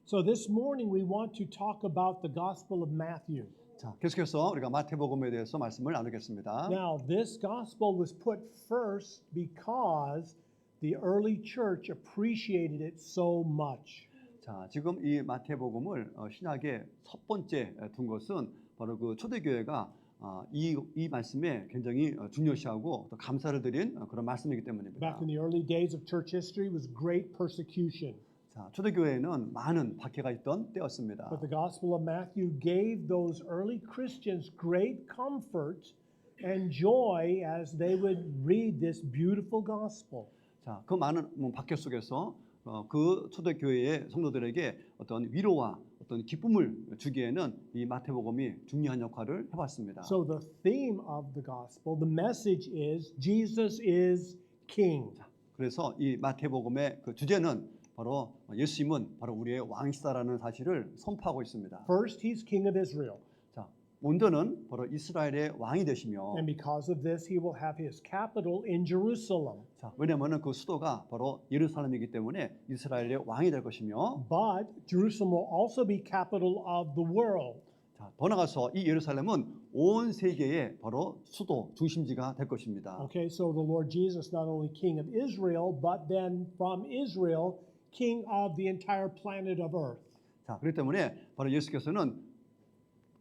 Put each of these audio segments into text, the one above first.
So this morning we want to talk about the Gospel of Matthew. 자, 계속해서 우리가 마태복음에 대해서 말씀을 나누겠습니다. Now, this gospel was put first because the early church appreciated it so much. 자, 지금 이 마태복음을 신약의 첫 번째 둔 것은 바로 그 초대교회가 이 말씀에 굉장히 중요시하고 또 감사를 드린 그런 말씀이기 때문입니다. Back in the early days of church history was great persecution. 자, 초대교회에는 많은 박해가 있던 때였습니다. But the Gospel of Matthew gave those early Christians great comfort and joy as they would read this beautiful gospel. 자, 그 많은 박해 속에서 그 초대교회의 성도들에게 어떤 위로와 어떤 기쁨을 주기에는 이 마태복음이 중요한 역할을 해왔습니다. So the theme of the gospel, the message is Jesus is King. 자, 그래서 이 마태복음의 그 주제는 바로 예수님은 바로 우리의 왕이시다라는 사실을 선포하고 있습니다. First, he's King of Israel. 자, 먼저는 바로 이스라엘의 왕이 되시며, And because of this, he will have his capital in Jerusalem. 자, 왜냐하면 그 수도가 바로 예루살렘이기 때문에 이스라엘의 왕이 될 것이며, But Jerusalem will also be capital of the world. 자, 더 나가서 이 예루살렘은 온 세계의 바로 수도 중심지가 될 것입니다. Okay, so the Lord Jesus not only King of Israel, but then from Israel, King of the entire planet of earth. 자, 그렇기 때문에 바로 예수께서는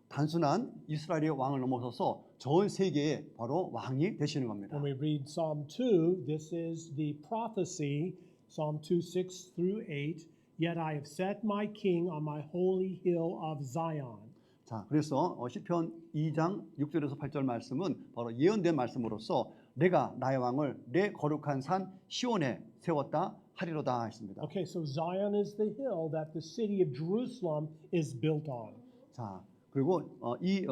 단순한 이스라엘의 왕을 넘어서서 전 세계의 바로 왕이 되시는 겁니다. When we read Psalm 2, this is the prophecy, Psalm 2, 6 through 8. Yet I have set my king on my holy hill of Zion. 자, 그래서 시편 2장 6절에서 8절 말씀은 바로 예언된 말씀으로서 내가 나의 왕을 내 거룩한 산 시온에 세웠다 하리로다 했습니다. Okay, so Zion is the hill that the city of Jerusalem is built on. 자, 그리고 이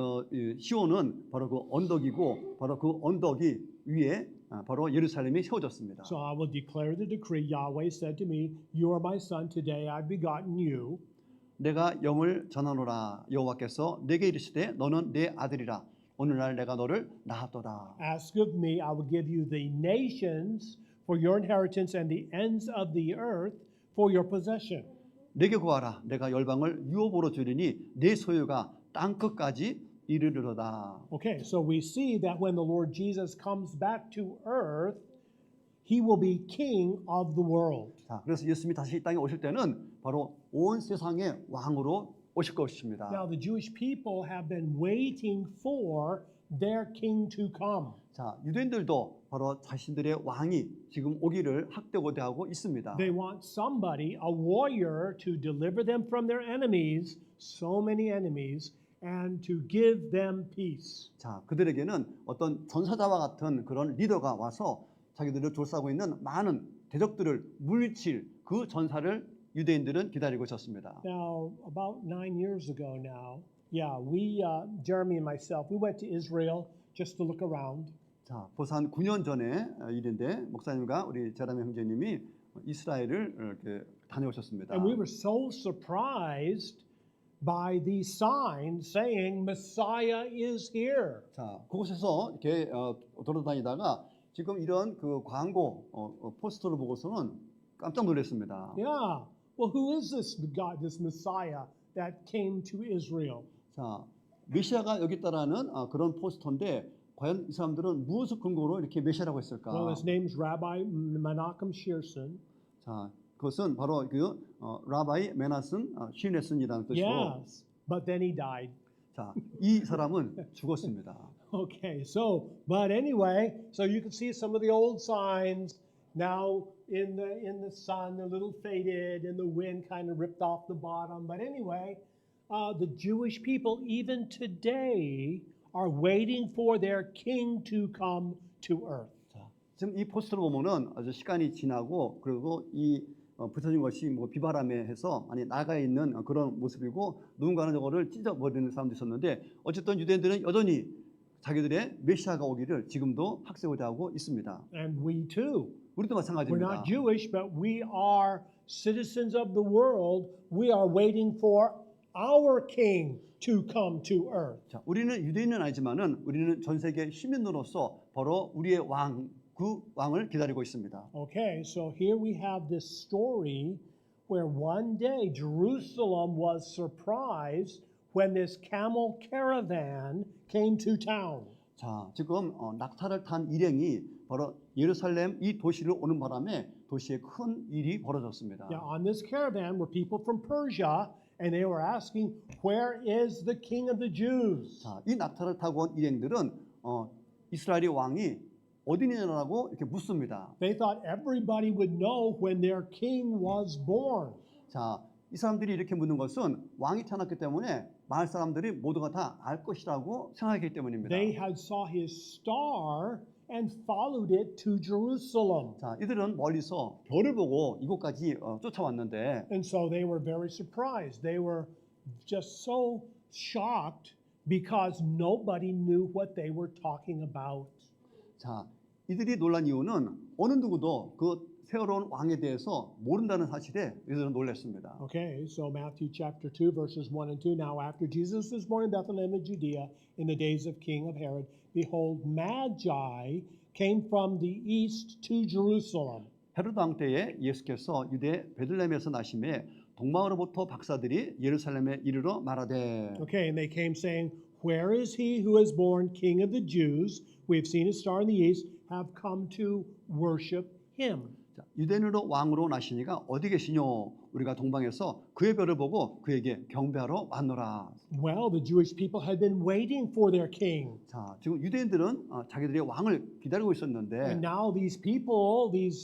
시온은 바로 그 언덕이고 바로 그 언덕이 위에 바로 예루살렘이 세워졌습니다. So I will declare the decree. Yahweh said to me, "You are my son. Today I've begotten you." 내가 영을 전하노라. 여호와께서 내게 이르시되 너는 내 아들이라. 오늘날 내가 너를 낳았도다. Ask of me, I will give you the nations for your inheritance and the ends of the earth for your possession. 내게 구하라. 내가 열방을 유업으로 주리니 내 소유가 땅 끝까지 이르리로다. Okay, so we see that when the Lord Jesus comes back to earth, he will be king of the world. 자, 그래서 예수님이 다시 이 땅에 오실 때는 바로 온 세상의 왕으로 오실 것입니다. Now the Jewish people have been waiting for their king to come. 자, 유대인들도 바로 자신들의 왕이 지금 오기를 학대고대하고 있습니다. They want somebody, a warrior, to deliver them from their enemies, so many enemies, and to give them peace. 자, 그들에게는 어떤 전사자와 같은 그런 리더가 와서 자기들을 둘러싸고 있는 많은 대적들을 물리칠 그 전사를 유대인들은 기다리고 있었습니다. Now, about 9 years ago now, Jeremy and myself, we went to Israel just to look around. 자, 벌써 한 9년 전에 일인데 목사님과 우리 제라미 형제님이 이스라엘을 이렇게 다녀오셨습니다. And we were so surprised by these signs saying Messiah is here. 자, 그곳에서 이렇게 돌아다니다가 지금 이런 그 광고 포스터를 보고서는 깜짝 놀랐습니다. Yeah. Well, who is this God, this Messiah that came to Israel? 자, 메시아가 여기 있다라는 그런 포스터인데 과연 이 사람들은 무엇을 근거로 이렇게 메시아라고 했을까? Well, his name's Rabbi Menachem Shearson. 자, 그것은 바로 그 라바이 메나슨 시네슨이라는 뜻이고. Yes, but then he died. 자, 이 사람은 죽었습니다. Okay, but anyway, so you can see some of the old signs now in the sun, a little faded, and the wind kind of ripped off the bottom. But anyway, the Jewish people even today are waiting for their king to come to earth. 자, 지금 이 포스터를 보면은 아주 시간이 지나고 그리고 이 붙여진 것이 뭐 비바람에 해서 아니 나가 있는 그런 모습이고 누군가는 저거를 찢어버리는 사람도 있었는데 어쨌든 유대인들은 여전히 자기들의 메시아가 오기를 지금도 학세고대하고 있습니다. And we too. 우리도 We're 마찬가지입니다. not Jewish, but we are citizens of the world. We are waiting for our king to come to earth. 자, 우리는 유대인은 아니지만은 우리는 전 세계 시민으로서 바로 우리의 왕, 그 왕을 기다리고 있습니다. Okay, so here we have this story where one day Jerusalem was surprised when this camel caravan came to town. 자, 지금 낙타를 탄 일행이 바로 예루살렘 이 도시를 오는 바람에 도시에 큰 일이 벌어졌습니다. Now, on this caravan were people from Persia, and they were asking, "Where is the King of the Jews?" 자, 이 낙타를 타고 온 일행들은 이스라엘의 왕이 어디냐라고 이렇게 묻습니다. They thought everybody would know when their king was born. 자, 이 사람들이 이렇게 묻는 것은 왕이 태어났기 때문에 마을 사람들이 모두가 다 알 것이라고 생각했기 때문입니다. They had saw his star and followed it to Jerusalem. 자, 이들은 멀리서 별을 보고 이곳까지 쫓아왔는데, And so they were very surprised. They were just so shocked because nobody knew what they were talking about. 자, 이들이 놀란 이유는 어느 누구도 그 새로운 왕에 대해서 모른다는 사실에 이들은 놀랐습니다. Okay, so Matthew chapter 2, verses 1 and 2. Now, after Jesus was born in Bethlehem of Judea in the days of King of Herod, behold, Magi came from the east to Jerusalem. 헤로드 왕 때에 예수께서 유대 베들레헴에서 나심에 동방으로부터 박사들이 예루살렘에 이르러 말하되. Okay, and they came saying, "Where is he who is born King of the Jews? We have seen his star in the east, have come to worship him." 자, 유대인으로 왕으로 나시니가 어디 계시뇨? 우리가 동방에서 그의 별을 보고 그에게 경배하러 왔노라. Well, the Jewish people had been waiting for their king. 자, 지금 유대인들은 자기들의 왕을 기다리고 있었는데, And now these people, these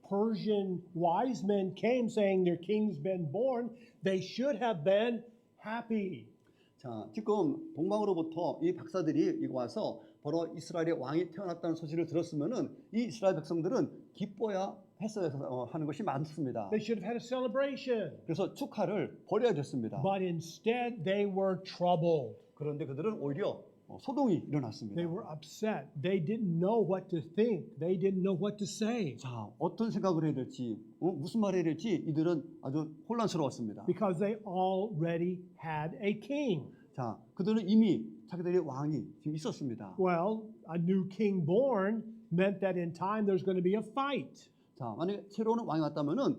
Persian wise men came saying their king's been born. They should have been happy. 자, 지금 동방으로부터 이 박사들이 이거 와서 바로 이스라엘의 왕이 태어났다는 소식을 들었으면은 이 이스라엘 백성들은 기뻐야 했어야 하는 것이 많습니다. They should have had a celebration. 그래서 축하를 벌여야 됐습니다. But instead they were troubled. 그런데 그들은 오히려 소동이 일어났습니다. They were upset. They didn't know what to think. They didn't know what to say. 자, 어떤 생각을 해야 될지, 무슨 말을 해야 될지 이들은 아주 혼란스러웠습니다. Because they already had a king. 자, 그들은 이미 자기들의 왕이 지금 있었습니다. Well, a new king born meant that in time there's going to be a fight. 자, 만약에 새로운 왕이 왔다면은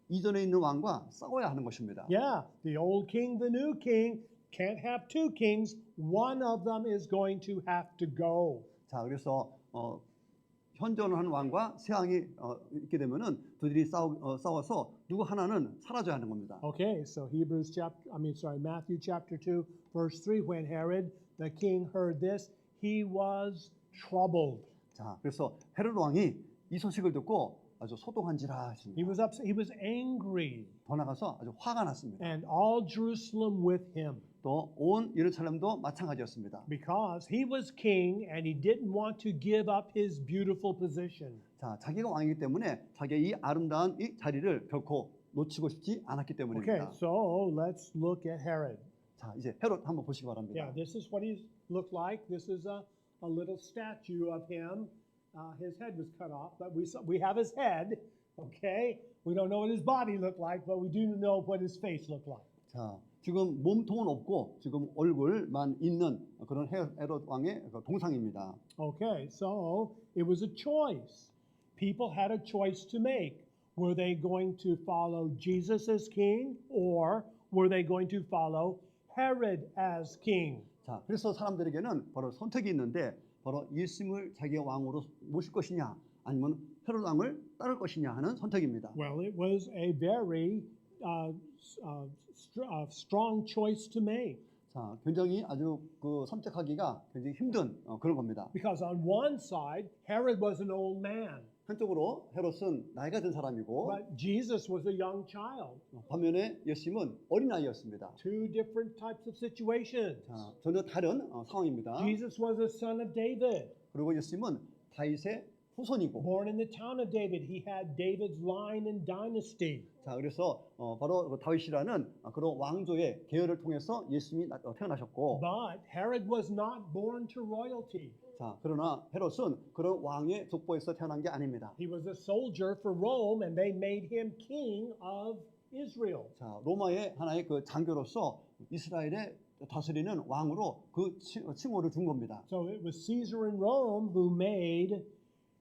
이전에 있는 왕과 싸워야 하는 것입니다. Yeah, the old king, the new king can't have two kings. One of them is going to have to go. 자, 그래서 현존하는 왕과 새 왕이 있게 되면은 그들이 싸워서 누구 하나는 사라져야 하는 겁니다. Okay, so Matthew chapter 2, verse 3. When Herod the king heard this, he was troubled. 자, 그래서 헤롯 왕이 이 소식을 듣고 아주 소동한지라 He 하십니다. was upset. He was angry, 더 나가서 아주 화가 났습니다. and all Jerusalem with him, 또 온 예루살렘도 마찬가지였습니다. because he was king and he didn't want to give up his beautiful position. 자, 자기가 왕이기 때문에 자기의 이 아름다운 이 자리를 결코 놓치고 싶지 않았기 Okay, 때문입니다. so let's look at Herod. 자, 이제 헤롯 한번 보시기 바랍니다. Yeah, this is what he looked like. This is a little statue of him. His head was cut off, but we have his head. Okay, we don't know what his body looked like, but we do know what his face looked like. 자, 지금 몸통은 없고 지금 얼굴만 있는 그런 헤롯 왕의 동상입니다. Okay, so it was a choice. People had a choice to make. Were they going to follow Jesus as king, or were they going to follow Herod as king? 자, 그래서 사람들에게는 바로 선택이 있는데 바로 예수님을 자기의 왕으로 모실 것이냐 아니면 헤롯 왕을 따를 것이냐 하는 선택입니다. Well, it was a very strong choice to make. 자, 굉장히 아주 선택하기가 굉장히 힘든 그런 겁니다. Because on one side, Herod was an old man, 한쪽으로 헤롯은 나이가 든 사람이고 but Jesus was a young child. 반면에 예수님은 어린아이였습니다. Two different types of situations. 자, 전혀 다른 상황입니다. Jesus was a son of David. 그리고 예수님은 다윗의 후손이고, Born in the town of David, he had David's line and dynasty. 자, 그래서 바로 다윗이라는 그런 왕조의 계열을 통해서 예수님이 태어나셨고, But Herod was not born to royalty. 자, 그러나 헤롯은 그런 왕의 족보에서 태어난 게 아닙니다. He was a soldier for Rome, and they made him king of Israel. 자, 로마의 하나의 그 장교로서 이스라엘의 다스리는 왕으로 그 칭호를 준 겁니다. So it was Caesar in Rome who made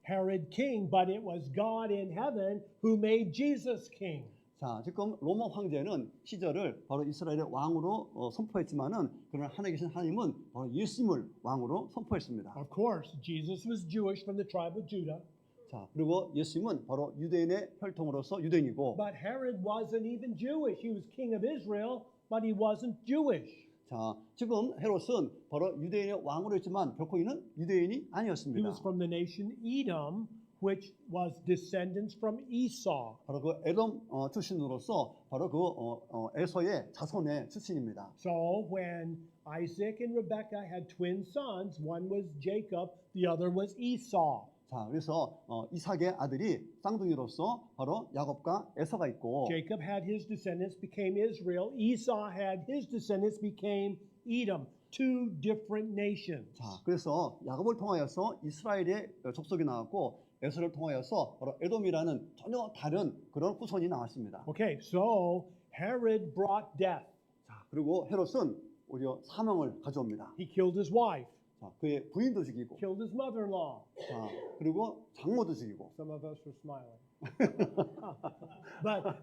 Herod king, but it was God in heaven who made Jesus king. 자, 지금 로마 황제는 시절을 바로 이스라엘의 왕으로 선포했지만은 그러나 하나님 계신 하나님은 바로 예수님을 왕으로 선포했습니다. Of course, Jesus was Jewish from the tribe of Judah, 자, 그리고 예수님은 바로 유대인의 혈통으로서 유대인이고, but Herod wasn't even Jewish. He was king of Israel, but he wasn't Jewish. 자, 지금 헤롯은 바로 유대인의 왕으로 했지만 결코 이는 유대인이 He 아니었습니다. was from the nation Edom, which was descendants from Esau. 바로 그 에돔 출신으로서 바로 그 에서의 자손의 출신입니다. So when Isaac and Rebekah had twin sons, one was Jacob, the other was Esau. 자, 그래서 이삭의 아들이 쌍둥이로서 바로 야곱과 에서가 있고, Jacob had his descendants became Israel. Esau had his descendants became Edom. Two different nations. 자, 그래서 야곱을 통하여서 이스라엘의 족속이 나왔고 에서를 통하여서 바로 에돔이라는 전혀 다른 그런 후손이 나왔습니다. Okay, so Herod brought death. 자, 그리고 헤롯은 오히려 사망을 가져옵니다. He killed his wife, 자, 그의 부인도 죽이고, killed his mother-in-law. 자, 그리고 장모도 죽이고, Some of us were smiling.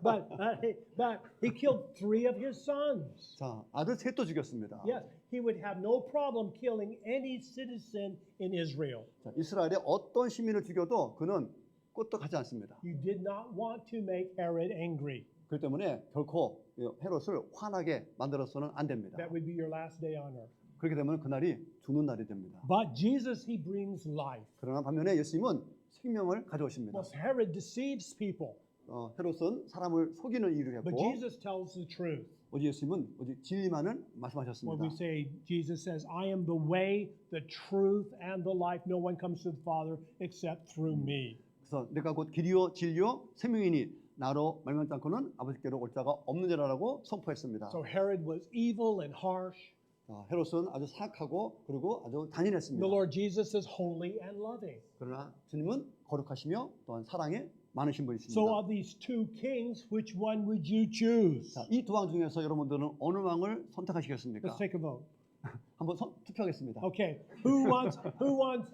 but he killed three of his sons. 자, 아들 셋도 죽였습니다. Yes, he would have no problem killing any citizen in Israel. 자, 이스라엘의 어떤 시민을 죽여도 그는 끄떡하지 않습니다. You did not want to make Herod angry. 그렇기 때문에 결코 헤롯을 화나게 만들어서는 안 됩니다. That would be your last day on earth. 그렇게 되면 그날이 죽는 날이 됩니다. But Jesus, he brings life. 그러나 반면에 예수님은 생명을 가져오십니다. Well, Herod deceives people, 헤롯은 사람을 속이는 일을 but 했고, Jesus tells the truth. 오직 예수님은 오직 진리만을 When 말씀하셨습니다. we say, Jesus says, I am the way, the truth, and the life. No one comes to the Father except through me. 그래서 내가 곧 길이요 진리요 생명이니 나로 말미암지 않고는 아버지께로 올 자가 없는 자라고 선포했습니다. So Herod was evil and harsh. 헤롯은 아주 사악하고 그리고 아주 The 잔인했습니다. Lord Jesus is holy and loving. 그러나 주님은 거룩하시며 또한 사랑에 많으신 분이십니다. So of these two kings, which one would you choose? 이 두 왕 중에서 여러분들은 어느 왕을 선택하시겠습니까? Let's take a vote. 한번 투표하겠습니다. Okay, who wants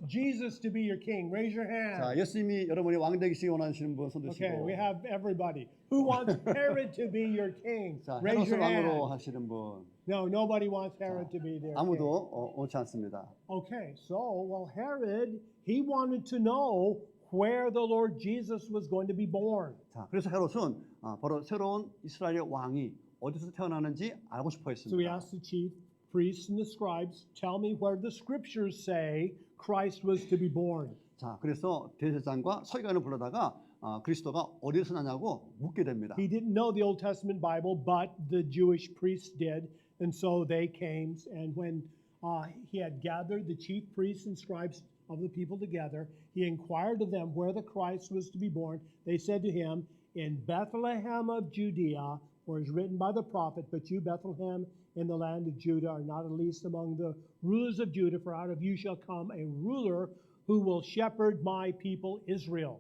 Jesus to be your king? Raise your 자, hand. 예수님이 여러분이 왕 되시기 원하시는 분 손 Okay, 드시고, we have everybody. Who wants Herod to be your king? 자, Raise 헤롯을 your 왕으로 hand. 하시는 분 No, nobody wants Herod to be their king. 아무도 옳지 않습니다. Okay, so, well, Herod, he wanted to know where the Lord Jesus was going to be born. 자, 그래서 헤롯은 바로 새로운 이스라엘의 왕이 어디서 태어나는지 알고 싶어 So he 했습니다. asked the chief priests and the scribes, tell me where the scriptures say Christ was to be born. 자, 그래서 대제사장과 서기관을 불러다가 그리스도가 어디서 나냐고 묻게 됩니다. He didn't know the Old Testament Bible, but the Jewish priests did. And so they came, and when he had gathered the chief priests and scribes of the people together, he inquired of them where the Christ was to be born. They said to him, in Bethlehem of Judea, for it is written by the prophet, but you, Bethlehem, in the land of Judah, are not at least among the rulers of Judah, for out of you shall come a ruler who will shepherd my people Israel.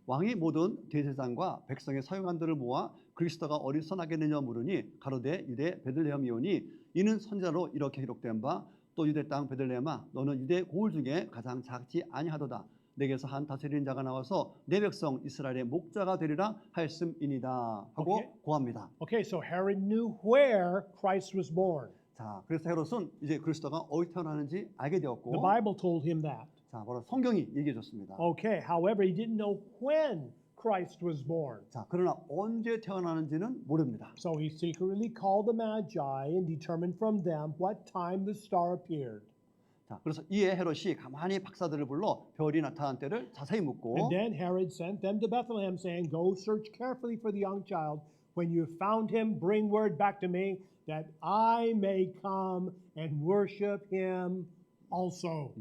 왕이 모든 대제사장과 백성의 서기관들을 모아 그리스도가 어디서 나겠느냐 물으니 가로되 유대 베들레헴이오니 이는 선지자로 이렇게 기록된 바 또 유대 땅 베들레헴아 너는 유대 고을 중에 가장 작지 아니하도다 내게서 한 다스리는 자가 나와서 내 백성 이스라엘의 목자가 되리라 하였음이니이다 하고 오케이. 고합니다. Okay, so Herod knew where Christ was born. 자, 그래서 헤롯은 이제 그리스도가 어디 태어나는지 알게 되었고, The Bible told him that. 자, 바로 성경이 얘기해 줬습니다. Okay, however, he didn't know when Christ was born. 자, 그러나 언제 태어나는지는 모릅니다. So he secretly called the Magi and determined from them what time the star appeared. 자, 그래서 이에 헤롯이 가만히 박사들을 불러 별이 나타난 때를 자세히 묻고, And then Herod sent them to Bethlehem, saying, Go search carefully for the young child. When you have found him, bring word back to me, that I may come and worship him also.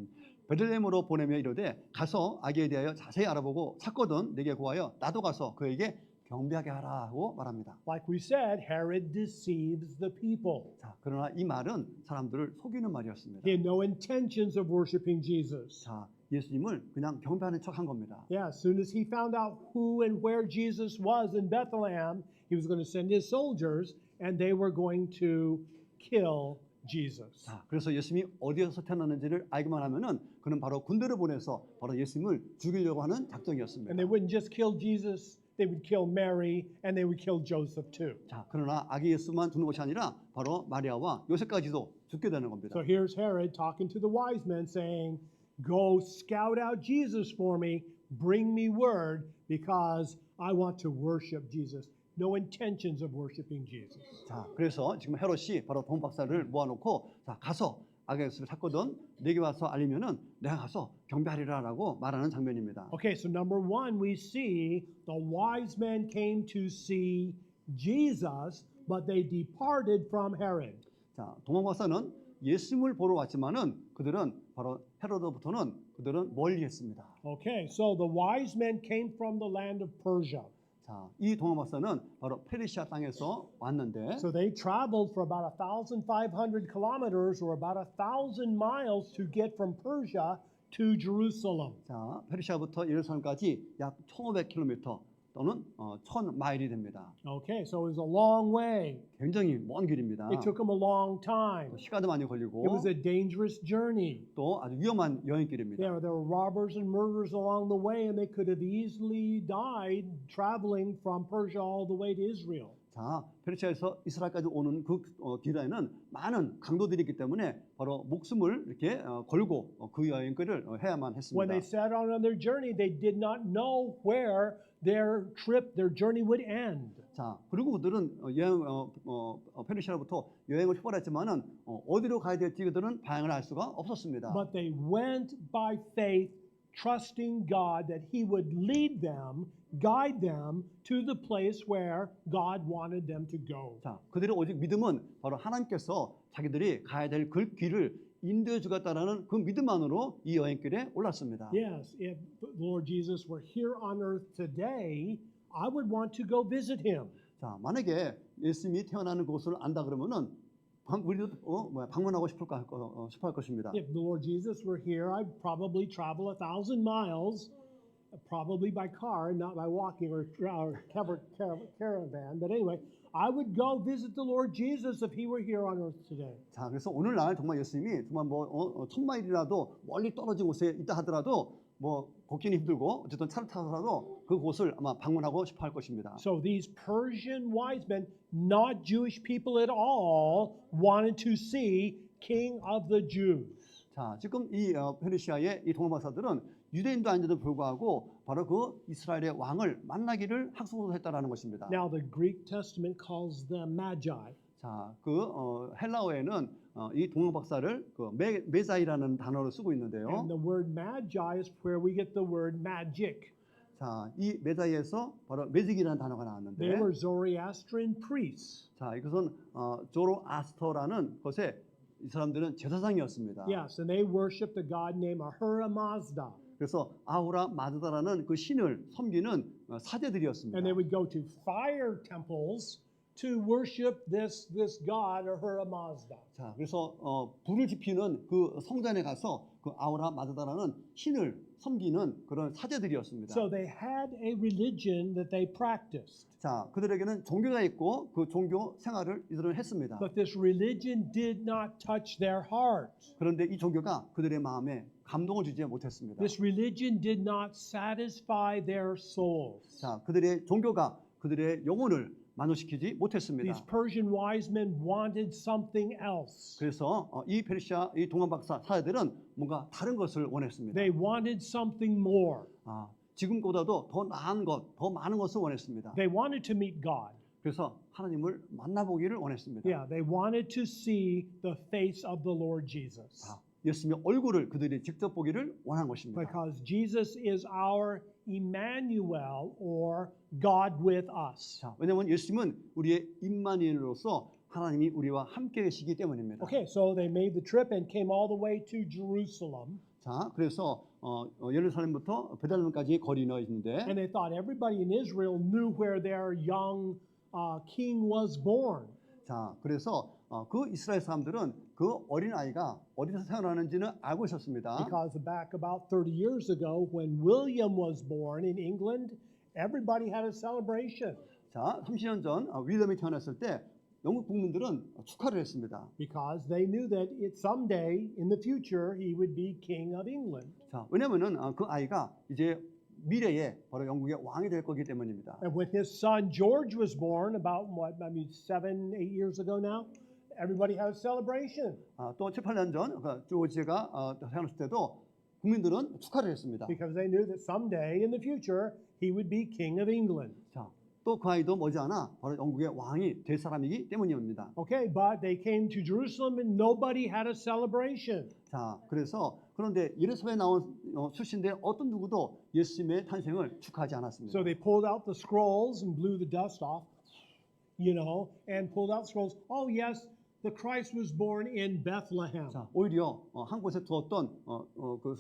베들레헴으로 보내며 이르되 가서 아기에 대하여 자세히 알아보고 찾거든 내게 구하여 나도 가서 그에게 경배하게 하라 하고 말합니다. Like we said, Herod deceives the people. 자, 그러나 이 말은 사람들을 속이는 말이었습니다. He had no intentions of worshiping Jesus. 자, 예수님을 그냥 경배하는 척한 겁니다. Yeah, as soon as he found out who and where Jesus was in Bethlehem, he was going to send his soldiers and they were going to kill Jesus. 자, 그래서 예수님이 어디에서 태어났는지를 알기만 하면은 그는 바로 군대를 보내서 바로 예수님을 죽이려고 하는 작정이었습니다. And they wouldn't just kill Jesus they would kill Mary and they would kill Joseph too. 자, 그러나 아기 예수만 죽는 것이 아니라 바로 마리아와 요셉까지도 죽게 되는 겁니다. So here's Herod talking to the wise men saying, go scout out Jesus for me, bring me word because I want to worship Jesus. No intentions of worshiping Jesus. 자, 그래서 지금 헤롯이 바로 돈 박사를 모아놓고 자, 가서 아기 예수를 찾거든 내게 와서 알리면은 내가 가서 경배하리라라고 말하는 장면입니다. Okay, so number one, we see the wise men came to see Jesus, but they departed from Herod. 자, 동방 박사는 예수님을 보러 왔지만은 그들은 바로 헤로드부터는 그들은 멀리했습니다. Okay, so the wise men came from the land of Persia. 자, 이 동방 박사는 바로 페르시아 땅에서 왔는데 So they traveled for about 1,500 kilometers or about 1,000 miles to get from Persia to Jerusalem. 자, 페르시아부터 예루살렘까지 약 1,500km 또는 1,000마일이 됩니다. Okay, so it was a long way. 굉장히 먼 길입니다. It took them a long time. 시간도 많이 걸리고 It was a dangerous journey. 또 아주 위험한 여행길입니다. There were robbers and murderers along the way, and they could have easily died traveling from Persia all the way to Israel. 자, 페르시아에서 이스라엘까지 오는 그 길에는 많은 강도들이 있기 때문에 바로 목숨을 이렇게 걸고 그 여행길을 해야만 When 했습니다. they set out on their journey, they did not know where their trip, their journey would end. 자, 그리고 그들은 페르시아로부터 여행을 출발했지만은 어디로 가야 될지 그들은 방향을 알 수가 없었습니다. But they went by faith, trusting God that He would lead them, guide them to the place where God wanted them to go. 자, 그들의 오직 믿음은 바로 하나님께서 자기들이 가야 될 그 길을 인도해 주겠다라는 그 믿음만으로 이 여행길에 올랐습니다. Yes, if the Lord Jesus were here on earth today, I would want to go visit Him. 자, 만약에 예수님이 태어나는 곳을 안다 그러면은 우리도 방문하고 싶을 것입니다. If the Lord Jesus were here, I'd probably travel 1,000 miles, probably by car, not by walking or caravan. But anyway, I would go visit the Lord Jesus if He were here on earth today. 자, 그래서 오늘날 정말 예수님이 정말 1,000마일이라도 멀리 떨어진 곳에 있다 하더라도 걷기는 힘들고 어쨌든 차를 타서라도 그곳을 아마 방문하고 싶어 할 것입니다. So these Persian wise men, not Jewish people at all, wanted to see King of the Jews. 자, 지금 이 페르시아의 이 동방박사들은 유대인도 아닌데도 불구하고 바로 그 이스라엘의 왕을 만나기를 학수고했다라는 것입니다. Now the Greek Testament calls them magi. 자, 헬라어에는 이 동방박사를 메자이라는 단어를 쓰고 있는데요. And the word magi is where we get the word magic. 자, 이 메자이에서 바로 매직이라는 단어가 나왔는데, They were Zoroastrian priests. 자, 이것은 조로아스터라는 것에 이 사람들은 제사장이었습니다. Yes, and they worshiped a god named Ahura Mazda. 그래서 아후라 마드다라는 그 신을 섬기는 사제들이었습니다. And they would go to fire temples to worship this god Ahura Mazda. 자, 그래서 불을 지피는 그 성전에 가서 그 아후라 마드다라는 신을 섬기는 그런 사제들이었습니다. So they had a religion that they practiced. 자, 그들에게는 종교가 있고 그 종교 생활을 이들은 했습니다. But this religion did not touch their heart. 그런데 이 종교가 그들의 마음에 감동을 주지 못했습니다. This religion did not satisfy their souls. 자, 그들의 종교가 그들의 영혼을 만족시키지 못했습니다. These Persian wise men wanted something else. 그래서 이 페르시아 이 동방박사 사제들은 뭔가 다른 것을 원했습니다. They wanted something more. 지금보다도 더 나은 것, 더 많은 것을 원했습니다. They wanted to meet God. 그래서 하나님을 만나보기를 원했습니다. Yeah, they wanted to see the face of the Lord Jesus. 예수님의 얼굴을 그들이 직접 보기를 원한 것입니다. Because Jesus is our Emmanuel or God with us. 자, 왜냐하면 예수님은 우리의 임마누엘로서 하나님이 우리와 함께 계시기 때문입니다. Okay, so they made the trip and came all the way to Jerusalem. 자, 그래서 예루살렘부터 베들레헴까지의 거리가 있는데, And they thought everybody in Israel knew where their young king was born. 자, 그래서 그 이스라엘 사람들은 그 어린 아이가 어디서 태어나는지는 알고 있었습니다. Because back about 30 years ago, when William was born in England, everybody had a celebration. 자, 30년 전 윌리엄이 태어났을 때 영국 국민들은 축하를 했습니다. Because they knew that someday in the future he would be king of England. 자, 왜냐면은 그 아이가 이제 미래에 바로 영국의 왕이 될 거기 때문입니다. And when his son George was born, about what, I mean, 7-8 years ago now, everybody had a celebration 또 7, 8년 전 조지가 태어났을 때도 국민들은 축하를 했습니다. because they knew that someday in the future he would be king of England. 자, 또 그 아이도 머지않아 바로 영국의 왕이 될 사람이기 때문입니다. Okay, but they came to Jerusalem and nobody had a celebration. 자, 그런데 예루살렘에 나온 출신들 어떤 누구도 예수님의 탄생을 축하하지 않았습니다. So they pulled out the scrolls and blew the dust off, and pulled out scrolls. Oh yes, the Christ was born in Bethlehem. 자, 오히려 한 곳에 두었던 그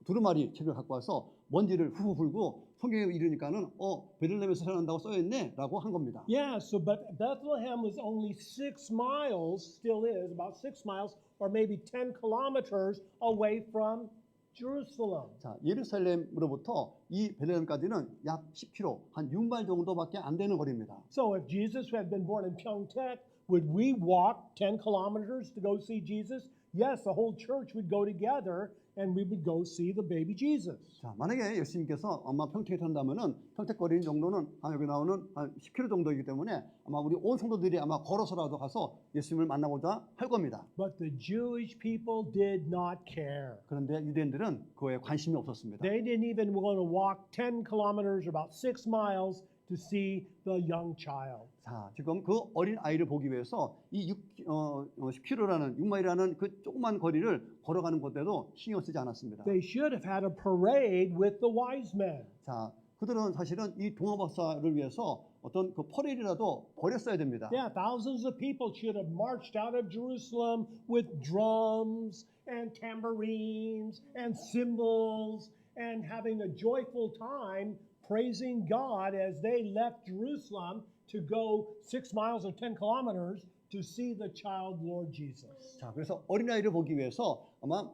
두루마리 책을 갖고 와서 먼지를 후후 불고 성경에 이르니까는 베들레헴에서 태어난다고 써 있네라고 한 겁니다. Yeah, so but Bethlehem was only 6 miles, still is about 6 miles, or maybe 10 kilometers away from Jerusalem. 자, 예루살렘으로부터 이 베들레헴까지는 약 10km, 한 6마일 정도밖에 안 되는 거리입니다. So if Jesus had been born in Pyeongtaek, would we walk 10 kilometers to go see Jesus? Yes, the whole church would go together and we would go see the baby Jesus. 자, 만약에 예수님께서 아마 평택에 산다면은 평택 거리 정도는 여기 나오는 한 10km 정도이기 때문에 아마 우리 온 성도들이 아마 걸어서라도 가서 예수님을 만나고자 할 겁니다. But the Jewish people did not care. 그런데 유대인들은 그거에 관심이 없었습니다. They didn't even want to walk 10 kilometers, about 6 miles, to see the young child. 자, 지금 그 어린 아이를 보기 위해서 이 10km라는 6마일이라는 그 조그만 거리를 걸어가는 것에도 신경 쓰지 않았습니다. They should have had a parade with the wise men. 자, 그들은 사실은 이 동화박사를 위해서 어떤 그 퍼레이드라도 벌였어야 됩니다. Yeah, thousands of people should have marched out of Jerusalem with drums and tambourines and cymbals and having a joyful time praising God as they left Jerusalem to go 6 miles or 10 kilometers to see the child Lord Jesus. 자, 그래서 어린아이를 보기 위해서 아마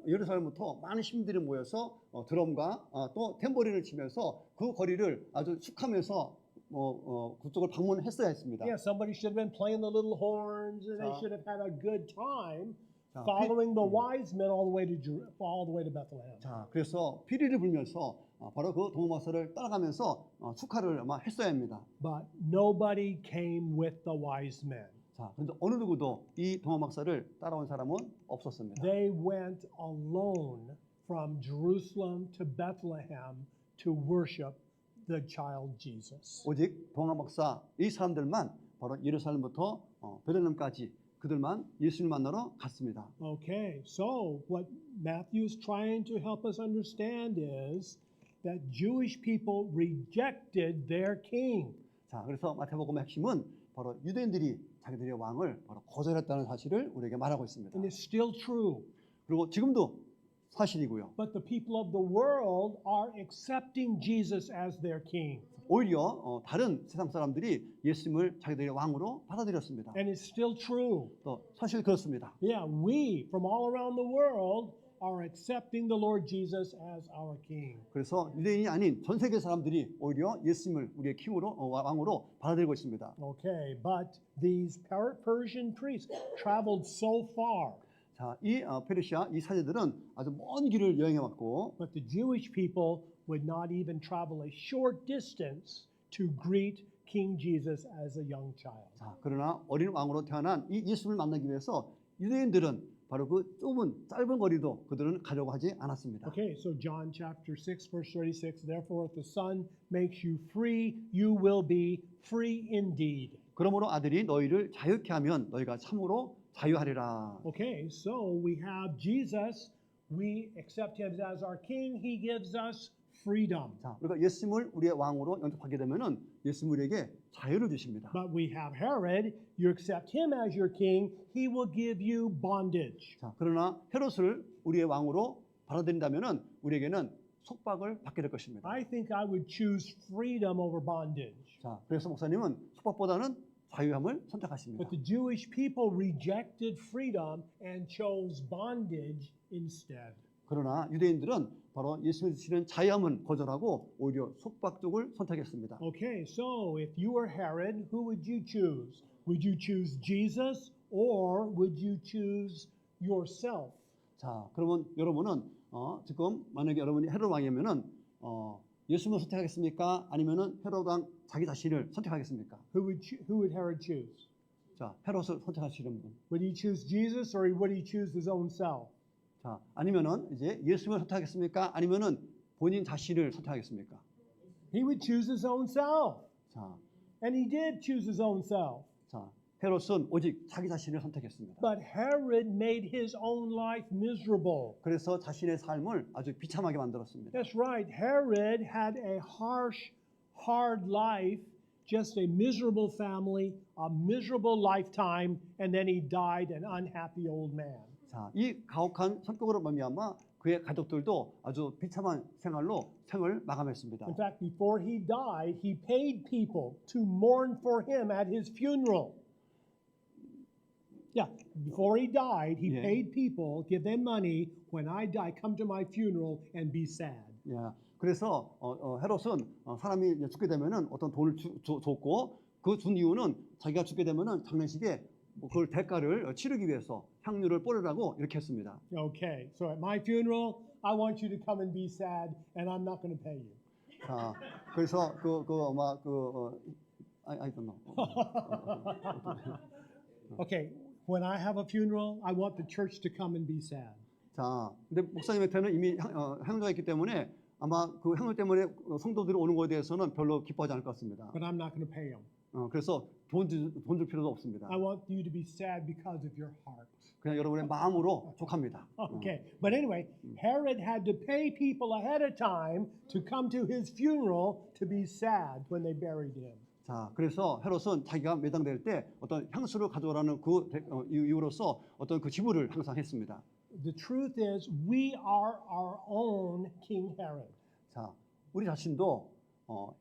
예루살렘부터 많은 시민들이 모여서 드럼과 또 탬버린을 치면서 그 거리를 아주 축하면서 그쪽을 방문했어야 했습니다. Yeah, somebody should have been playing the little horns and they should have had a good time 자, following the wise men all the way to Bethlehem. 자, 그래서 피리를 불면서 바로 그 동화박사를 따라가면서 축하를 아마 했어야 합니다. But nobody came with the wise men. 자, 그런데 어느 누구도 이 동화박사를 따라온 사람은 없었습니다. They went alone from Jerusalem to Bethlehem to worship the child Jesus. 오직 동화박사 이 사람들만 바로 예루살렘부터 베들레헴까지 그들만 예수님을 만나러 갔습니다. Okay, so what Matthew is trying to help us understand is that Jewish people rejected their king. 자, 그래서 마태복음의 핵심은 바로 유대인들이 자기들의 왕을 바로 거절했다는 사실을 우리에게 말하고 있습니다. And it's still true. 그리고 지금도 사실이고요. But the people of the world are accepting Jesus as their king. 오히려 다른 세상 사람들이 예수님을 자기들의 왕으로 받아들였습니다. And it's still true. 또 사실 그렇습니다. Yeah, we from all around the world are accepting the Lord Jesus as our king. 그래서 유대인이 아닌 전 세계 사람들이 오히려 예수님을 우리의 킹으로 왕으로 받아들이고 있습니다. Okay, but these Persian priests traveled so far. 자, 이 페르시아 이 사제들은 아주 먼 길을 여행해 왔고, But the Jewish people would not even travel a short distance to greet King Jesus as a young child. 자, 그러나 어린 왕으로 태어난 이 예수를 만나기 위해서 유대인들은 바로 그 좁은 짧은 거리도 그들은 가려고 하지 않았습니다. Okay, so John chapter 6 verse 36, therefore if the Son makes you free, you will be free indeed. 그러므로 아들이 너희를 자유케 하면 너희가 참으로 자유하리라. Okay, so we have Jesus, we accept him as our king, he gives us freedom. 자, 우리가 예수님을 우리의 왕으로 영접하게 되면은 예수님 우리에게 자유를 주십니다. But we have Herod, you accept him as your king, he will give you bondage. 자, 그러나 헤롯을 우리의 왕으로 받아들인다면은 우리에게는 속박을 받게 될 것입니다. I think I would choose freedom over bondage. 자, 그래서 목사님은 속박보다는 자유함을 선택하십니다. But the Jewish people rejected freedom and chose bondage instead. 그러나 유대인들은 바로 예수님이 주시는 자유함은 거절하고 오히려 속박 쪽을 선택했습니다. Okay, so if you were Herod, who would you choose? Would you choose Jesus or would you choose yourself? 자, 그러면 여러분은 지금 만약에 여러분이 헤롯 왕이면은 예수님을 선택하겠습니까? 아니면은 헤롯 왕 자기 자신을 선택하겠습니까? Who would Herod choose? 자, 헤롯을 선택하시는 분. Would he choose Jesus or would he choose his own self? 자, 아니면은 이제 예수님을 선택하겠습니까? 아니면은 본인 자신을 선택하겠습니까? He would choose his own self. 자, And he did choose his own self. 자, 헤롯은 오직 자기 자신을 선택했습니다. But Herod made his own life miserable. 그래서 자신의 삶을 아주 비참하게 만들었습니다. That's right. Herod had a harsh, hard life, just a miserable family, a miserable lifetime, and then he died an unhappy old man. 자, 이 가혹한 성격으로 말미암아 그의 가족들도 아주 비참한 생활로 생을 마감했습니다. In fact, before he died, he paid people to mourn for him at his funeral. Yeah, before he died, he Yeah. paid people, give them money, when I die, come to my funeral and be sad. 예, 그래서 헤롯은 사람이 이제 죽게 되면은 어떤 돈을 줬고 그 준 이유는 자기가 죽게 되면은 장례식에 뭐 그걸 대가를 치르기 위해서 향유를 뿌리라고 이렇게 했습니다. Okay, so at my funeral, I want you to come and be sad, and I'm not going to pay you. 자, 그래서 I don't know. Okay, when I have a funeral, I want the church to come and be sad. 자, 근데 목사님한테는 이미 향유가 있기 때문에 아마 그 향유 때문에 성도들이 오는 거에 대해서는 별로 기뻐하지 않을 것 같습니다. But I'm not going to pay them. 그래서 돈 줄 필요도 없습니다. I want you to be sad because of your heart. 그냥 여러분의 마음으로 족합니다. Okay, but anyway, Herod had to pay people ahead of time to come to his funeral to be sad when they buried him. 자, 그래서 헤롯은 자기가 매장될 때 어떤 향수를 가져오라는 그 이유로서 어떤 그 지불을 항상 했습니다. The truth is, we are our own King Herod. 자, 우리 자신도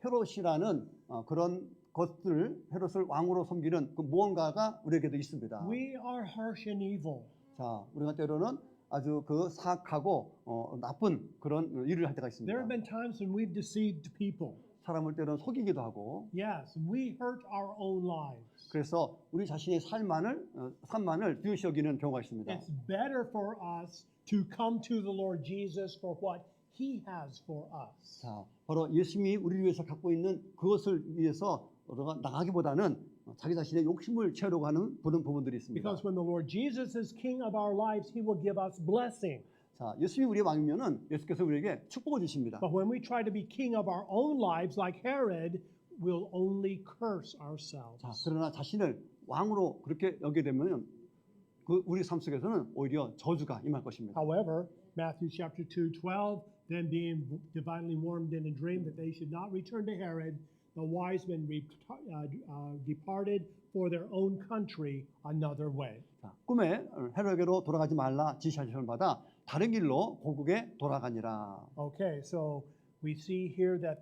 헤롯이라는 그런 것들, 헤롯을 왕으로 섬기는 그 무언가가 우리에게도 있습니다. We are harsh and evil. 자, 우리가 때로는 아주 그 사악하고 나쁜 그런 일을 할 때가 있습니다. There have been times when we've deceived people. 사람을 때로는 속이기도 하고, Yes, we hurt our own lives. 그래서 우리 자신의 삶만을 중요시 여기는 경우가 있습니다. It's better for us to come to the Lord Jesus for what He has for us. 자, 바로 예수님이 우리를 위해서 갖고 있는 그것을 위해서 우리가 나가기보다는 자기 자신의 욕심을 채우려고 하는 그런 부분들이 있습니다. Because when the Lord Jesus is King of our lives, He will give us blessing. 자, 예수님이 우리의 왕이면은 예수께서 우리에게 축복을 주십니다. But when we try to be king of our own lives like Herod, we'll only curse ourselves. 자, 그러나 자신을 왕으로 그렇게 여기게 되면 그 우리 삶 속에서는 오히려 저주가 임할 것입니다. However, Matthew chapter 2:12, then being divinely warned in a dream that they should not return to Herod, the wise men departed for their own country another way. 자, 꿈에 헤롯에게로 돌아가지 말라 지시하심을 받아 다른 길로 고국에 돌아가니라. Okay, so we see here that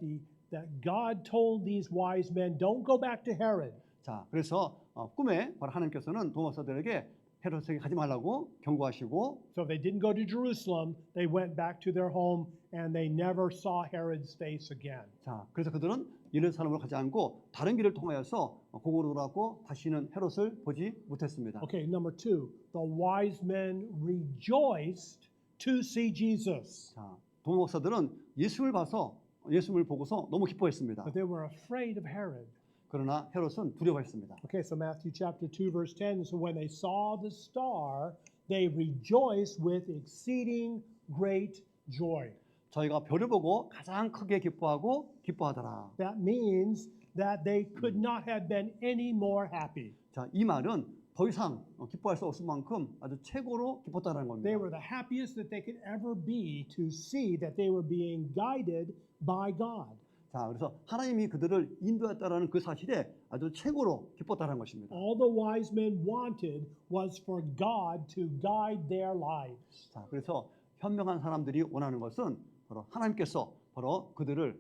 God told these wise men, don't go back to Herod. 자, 그래서 꿈에 바로 하나님께서는 도마사들에게 헤롯에게 가지 말라고 경고하시고, So they didn't go to Jerusalem, they went back to their home and they never saw Herod's face again. 자, 그래서 그들은 예루살렘으로 가지 않고 다른 길을 통하여서 고국으로 돌아가고 다시는 헤롯을 보지 못했습니다. Okay, number 2, the wise men rejoiced to see Jesus, 자, 도마사들은 예수님을 보고서 너무 기뻐했습니다. but they were afraid of Herod. 그러나 헤롯은 두려워했습니다. Okay, so Matthew chapter 2 verse 10, so when they saw the star, they rejoiced with exceeding great joy. 저희가 별을 보고 가장 크게 기뻐하더라. That means that they could not have been any more happy. 자, 이 말은 더 이상 기뻐할 수 없을 만큼 아주 최고로 기뻤다는 겁니다. They were the happiest that they could ever be to see that they were being guided by God. 자, 그래서 하나님이 그들을 인도했다라는 그 사실에 아주 최고로 기뻤다는 것입니다. All the wise men wanted was for God to guide their lives. 자, 그래서 현명한 사람들이 원하는 것은 바로 하나님께서 바로 그들을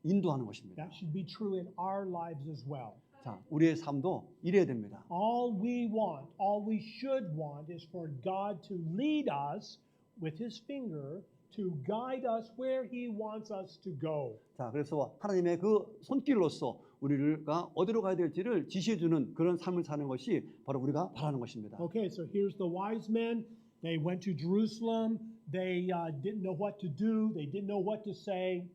인도하는 것입니다. That should be true in our lives as well. 자, 우리의 삶도 이래야 됩니다. All we want, all we should want is for God to lead us with His finger to guide us where He wants us to go. 자, 그래서 하나님의 그 손길로서 우리가 어디로 가야 될지를 지시해주는 그런 삶을 사는 것이 바로 우리가 바라는 것입니다. Okay, so here's the wise men. They went to Jerusalem. They didn't know what to do. They didn't know what to say.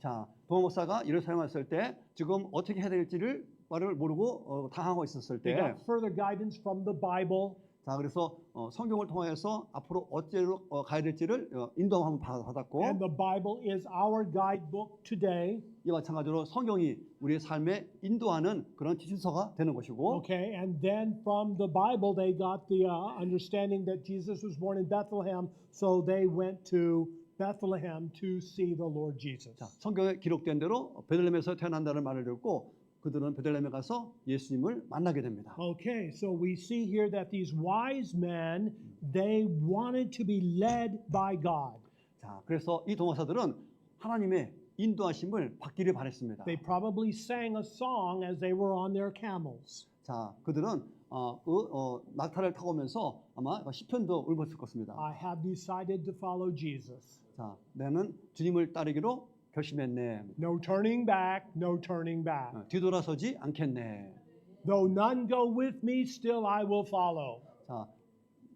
자, 동호 목사가 이를 사용했을 때 지금 어떻게 해야 될지를 말을 모르고 당하고 있었을 They 때, got further guidance from the Bible. 자, 그래서 성경을 통해서 앞으로 어째로 가야 될지를 인도함을 받았고, And the Bible is our guidebook today. 이와 마찬가지로 성경이 우리의 삶에 인도하는 그런 지침서가 되는 것이고, Okay, and then from the Bible, they got the understanding that Jesus was born in Bethlehem, so they went to Bethlehem to see the Lord Jesus. 자, 성경에 기록된 대로 베들레헴에서 태어난다는 말을 듣고 그들은 베들레헴에 가서 예수님을 만나게 됩니다. Okay, so we see here that these wise men, they wanted to be led by God. 자, 그래서 이 동화사들은 하나님의 인도하심을 받기를 바랬습니다. They probably sang a song as they were on their camels. 자, 그들은 낙타를 타고 오면서 아마 시편도 읊었을 것입니다. I have decided to follow Jesus. 자, 나는 주님을 따르기로 결심했네. No turning back, no turning back. 뒤돌아서지 않겠네. Though none go with me, still I will follow. 자,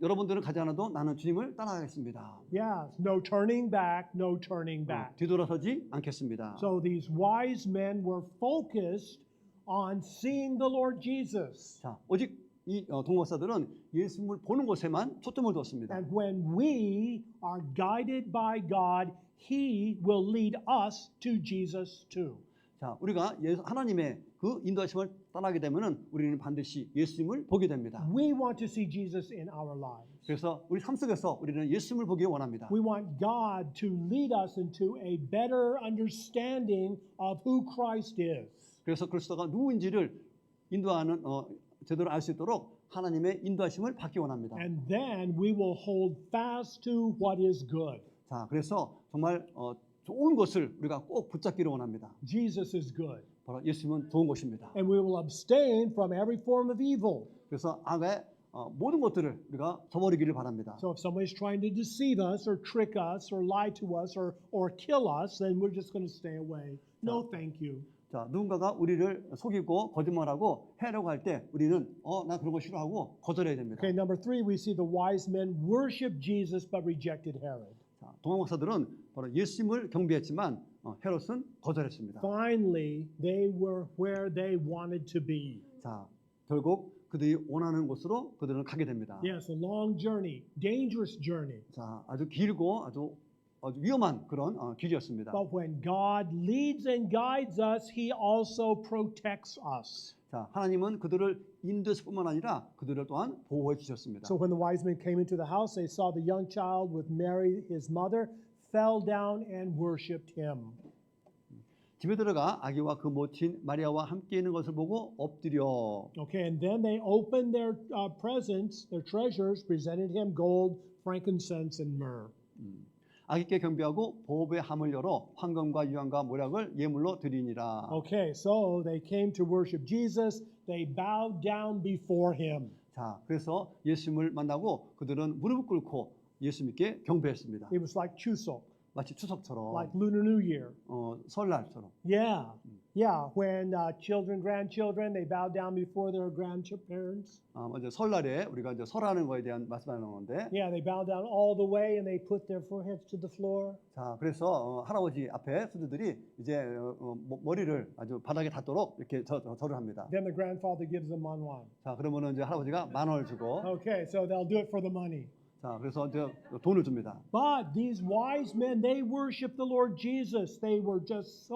여러분들은 가지 않아도 나는 주님을 따라가겠습니다. Yes, no turning back, no turning back. 뒤돌아서지 않겠습니다. So these wise men were focused on seeing the Lord Jesus. 자, 오직 이 동목사들은 예수님을 보는 것에만 초점을 뒀습니다. And when we are guided by God, He will lead us to Jesus too. 자, 우리가 하나님의 그 인도하심을 따라하게 되면은 우리는 반드시 예수님을 보게 됩니다. We want to see Jesus in our lives. 그래서 우리 삶 속에서 우리는 예수님을 보기 원합니다. We want God to lead us into a better understanding of who Christ is. 그래서 그리스도가 누구인지를 인도하는 제대로 알 수 있도록 하나님의 인도하심을 받기 원합니다. And then we will hold fast to what is good. 자, 그래서 정말 좋은 것을 우리가 꼭 붙잡기를 원합니다. Jesus is good. 바로 예수님은 좋은 것입니다. And we will abstain from every form of evil. 그래서 악의 모든 것들을 우리가 저버리기를 바랍니다. So if somebody's trying to deceive us or trick us or lie to us or kill us, then we're just going to stay away. No, thank you. 자, 누군가가 우리를 속이고 거짓말하고 해하려고 할 때 우리는 나 그런 거 싫어하고 거절해야 됩니다. Okay, number 3, we see the wise men worship Jesus but rejected Herod. 자, 동학 목사들은 바로 예수님을 경배했지만 헤롯은 거절했습니다. Finally, they were where they wanted to be. 자, 결국 그들이 원하는 곳으로 그들은 가게 됩니다. Yes, a long journey, dangerous journey. 자, 아주 길고 아주 위험한 그런 길이었습니다. But when God leads and guides us, He also protects us. 자, 하나님은 그들을 인도했을 뿐만 아니라 그들을 또한 보호해 주셨습니다. So when the wise men came into the house, they saw the young child with Mary, his mother, fell down and worshipped him. 집에 들어가 아기와 그 모친 마리아와 함께 있는 것을 보고 엎드려. Okay, and then they opened their presents, their treasures, presented him gold, frankincense, and myrrh. 아기께 경배하고 보호의 함을 열어 황금과 유황과 모략을 예물로 드리니라. Okay, so they came to worship Jesus. They bowed down before him. 자, 그래서 예수님을 만나고 그들은 무릎을 꿇고 예수님께 경배했습니다. It was like Chuseok, 마치 추석처럼, like Lunar New Year. 설날처럼. Yeah, when children, grandchildren, they bowed down before their grandparents. 먼저 설날에 우리가 이제 설하는 거에 대한 말씀하는 건데, Yeah, they bow down all the way and they put their foreheads to the floor. 자, 그래서 할아버지 앞에 수두들이 이제 머리를 아주 바닥에 닿도록 이렇게 절을 합니다. Then the grandfather gives them manwan. 자, 그러면은 이제 할아버지가 10,000원을 주고, Okay, so they'll do it for the money. 자, 그래서 이제 돈을 줍니다. But these wise men, they worshiped the Lord Jesus. They were just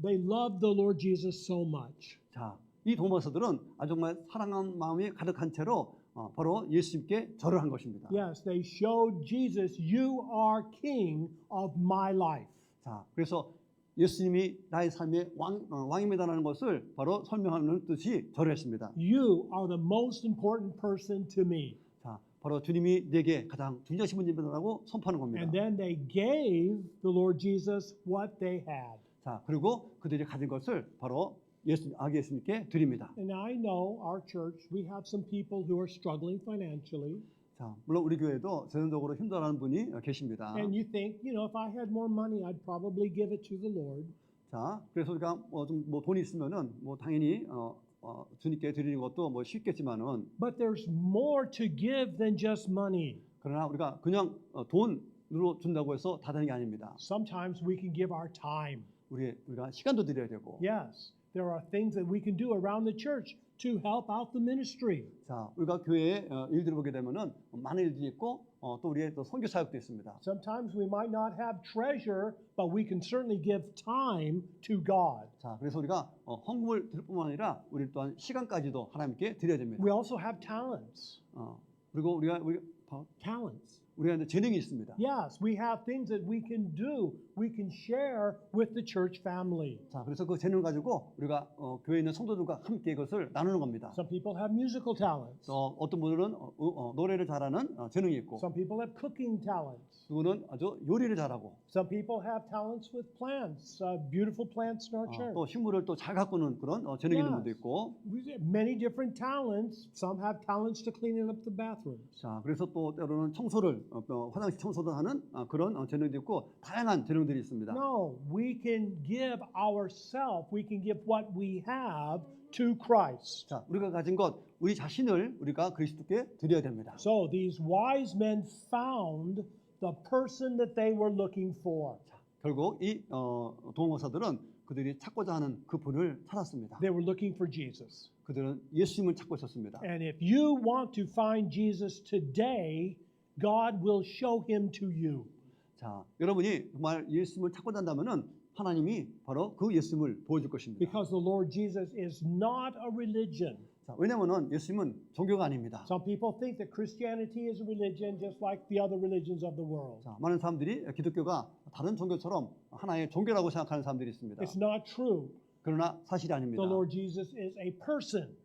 they loved the Lord Jesus so much. 자, 이 도마서들은 아주 정말 사랑하는 마음이 가득한 채로 바로 예수님께 절을 한 것입니다. Yes, they showed Jesus, you are king of my life. 자, 그래서 예수님이 나의 삶의 왕입니다라는 것을 바로 설명하는 뜻이 절했습니다. You are the most important person to me. 자, 바로 주님이 내게 가장 중요하신 분이라고 선포하는 겁니다. And then they gave the Lord Jesus what they had. 자, 그리고 그들이 가진 것을 바로 아기 예수님께 드립니다. And I know our church, we have some people who are struggling financially. 자, 물론 우리 교회도 재정적으로 힘들어하는 분이 계십니다. And you think, if I had more money, I'd probably give it to the Lord. 자, 그래서 우리가 좀 돈이 있으면은 당연히 주님께 드리는 것도 쉽겠지만은 But there's more to give than just money. 그러나 우리가 그냥 돈 돈으로 준다고 해서 다 되는 게 아닙니다. Sometimes we can give our time. 우리가 시간도 드려야 되고. Yes, there are things that we can do around the church to help out the ministry. 자, 우리가 교회에 일들을 보게 되면은 많은 일들이 있고 또 우리의 또 선교 사역도 있습니다. Sometimes we might not have treasure, but we can certainly give time to God. 자, 그래서 우리가 헌금을 드릴 뿐만 아니라 우리 또한 시간까지도 하나님께 드려야 됩니다. We also have talents. 그리고 우리가 Talents. 이제 재능이 있습니다. Yes, we have things that we can do. We can share with the church family. 자, 그래서 그 재능을 가지고 우리가 교회에 있는 성도들과 함께 이것을 나누는 겁니다. Some people have musical talents. 또 어떤 분들은 노래를 잘하는 재능이 있고, Some people have cooking talents. 누구는 아주 요리를 잘하고, Some people have talents with plants, beautiful plants in our church. 또 식물을 또 잘 가꾸는 그런 재능 있는 분도 있고. Many different talents. Some have talents to cleaning up the bathrooms. 자, 그래서 또 때로는 청소를 화장실 청소도 하는 그런 재능도 있고 다양한 재능들이 있습니다. No, we can give ourselves. We can give what we have to Christ. 자, 우리가 가진 것, 우리 자신을 우리가 그리스도께 드려야 됩니다. So these wise men found the person that they were looking for. 결국 이 동원사들은 그들이 찾고자 하는 그 분을 찾았습니다. They were looking for Jesus. 그들은 예수님을 찾고 있었습니다. And if you want to find Jesus today, God will show him to you. 자, 여러분이 정말 예수님을 찾고자 한다면은 하나님이 바로 그 예수님을 보여줄 것입니다. Because the Lord Jesus is not a religion. 자, 왜냐면은 예수님은 종교가 아닙니다. Some people think that Christianity is a religion just like the other religions of the world. 자, 많은 사람들이 기독교가 다른 종교처럼 하나의 종교라고 생각하는 사람들이 있습니다. It's not true. 그러나 사실이 아닙니다. The Lord Jesus is a person.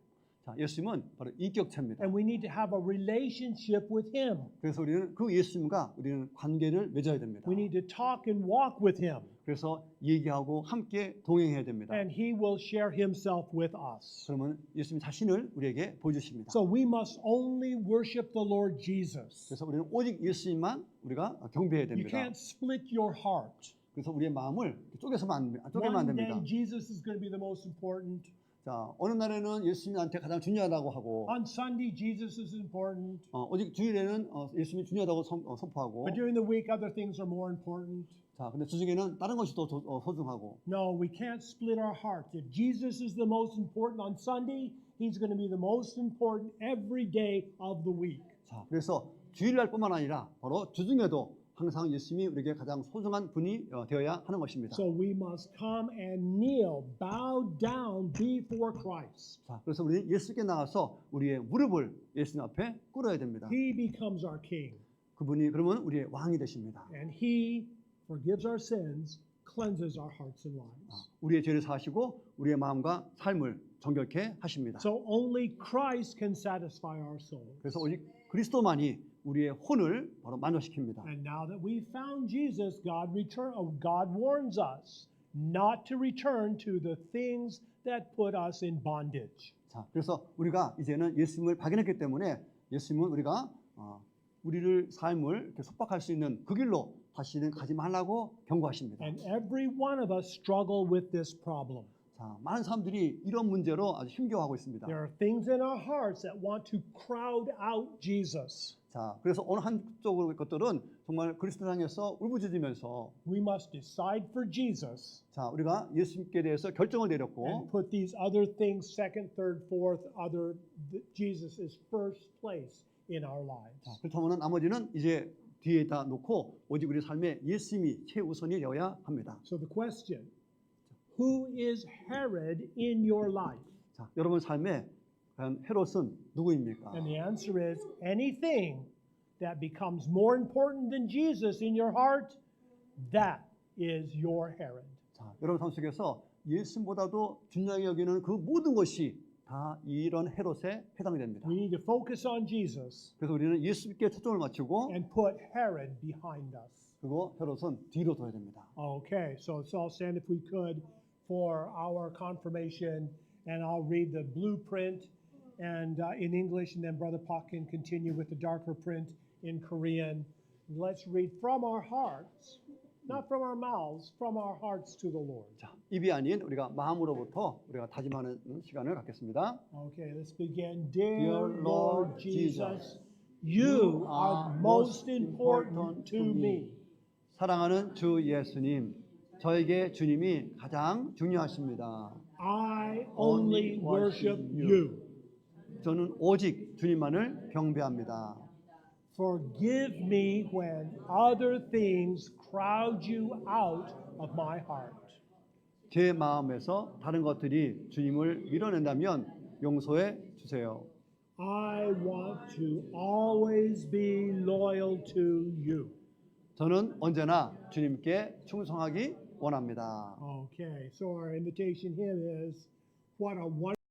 자, 예수님은 바로 인격체입니다. And we need to have a relationship with him. 그래서 우리는 그 예수님과 우리는 관계를 맺어야 됩니다. We need to talk and walk with him. 그래서 얘기하고 함께 동행해야 됩니다. And he will share himself with us. 그러면 예수님 자신을 우리에게 보여주십니다. So we must only worship the Lord Jesus. 그래서 우리는 오직 예수님만 우리가 경배해야 You 됩니다. can't split your heart. 그래서 우리의 마음을 쪼개면 안 One 됩니다. day Jesus is going to be the most important. 자, 어느 날에는 예수님한테 가장 중요하다고 하고, On Sunday, Jesus is important. 오직 주일에는 예수님이 중요하다고 선포하고, But during the week, other things are more important. 자, 근데 주중에는 다른 것이 더 소중하고. No, we can't split our hearts. If Jesus is the most important on Sunday, he's going to be the most important every day of the week. 자, 그래서 주일날뿐만 아니라 바로 주중에도 항상 예수님이 우리에게 가장 소중한 분이 되어야 하는 것입니다. So we must come and kneel, bow down before Christ. 자, 그래서 우리 예수께 나가서 우리의 무릎을 예수님 앞에 꿇어야 됩니다. He becomes our king. 그분이 그러면 우리의 왕이 되십니다. And he forgives our sins, cleanses our hearts and lives. 우리의 죄를 사하시고 우리의 마음과 삶을 정결케 하십니다. So only Christ can satisfy our soul. 그래서 오직 그리스도만이 우리의 혼을 바로 만족시킵니다. And now that we've found Jesus, God warns us not to return to the things that put us in bondage. 자, 그래서 우리가 이제는 예수님을 발견했기 때문에 예수님은 우리가 우리를 삶을 이렇게 속박할 수 있는 그 길로 다시는 가지 말라고 경고하십니다. And every one of us struggle with this problem. 자, 많은 사람들이 이런 문제로 아주 힘겨워하고 있습니다. There are things in our hearts that want to crowd out Jesus. 자, 그래서 어느 한쪽으로 것들은 정말 그리스도를 향해서 울부짖으면서 We must decide for Jesus 자, 우리가 예수님께 대해서 결정을 and 내렸고 put these other things second, third, fourth, Jesus is first place in our lives. 자, 그렇다면 나머지는 이제 뒤에다 놓고 오직 우리 삶에 예수님이 최우선이 되어야 합니다. So the question, who is Herod in your life? 자, 여러분 삶에 과연 헤롯은 누구입니까? And the answer is anything that becomes more important than Jesus in your heart, that is your Herod. 자, 여러분 삶 속에서 예수님보다도 중요하게 여기는 그 모든 것이 다 이런 헤롯에 해당이 됩니다. We need to focus on Jesus 그래서 우리는 예수님께 초점을 맞추고 and put Herod behind us. 그리고 헤롯은 뒤로 둬야 됩니다. Okay, so let's all stand if we could for our confirmation, and I'll read the blueprint and in English, and then Brother Pak can continue with the darker print in Korean. Let's read from our hearts, not from our mouths, from our hearts to the Lord. 자, 입이 아닌 우리가 마음으로부터 우리가 다짐하는 시간을 갖겠습니다. Okay, let's begin. Dear Dear Lord Lord Jesus, Jesus, you are most important to me. 사랑하는 주 예수님, 저에게 주님이 가장 중요하십니다. I only worship you. 저는 오직 주님만을 경배합니다. Forgive me when other things crowd you out of my heart. 제 마음에서 다른 것들이 주님을 밀어낸다면 용서해 주세요. I want to always be loyal to you. 저는 언제나 주님께 충성하기 원합니다. Okay, so our invitation hymn is What a Wonderful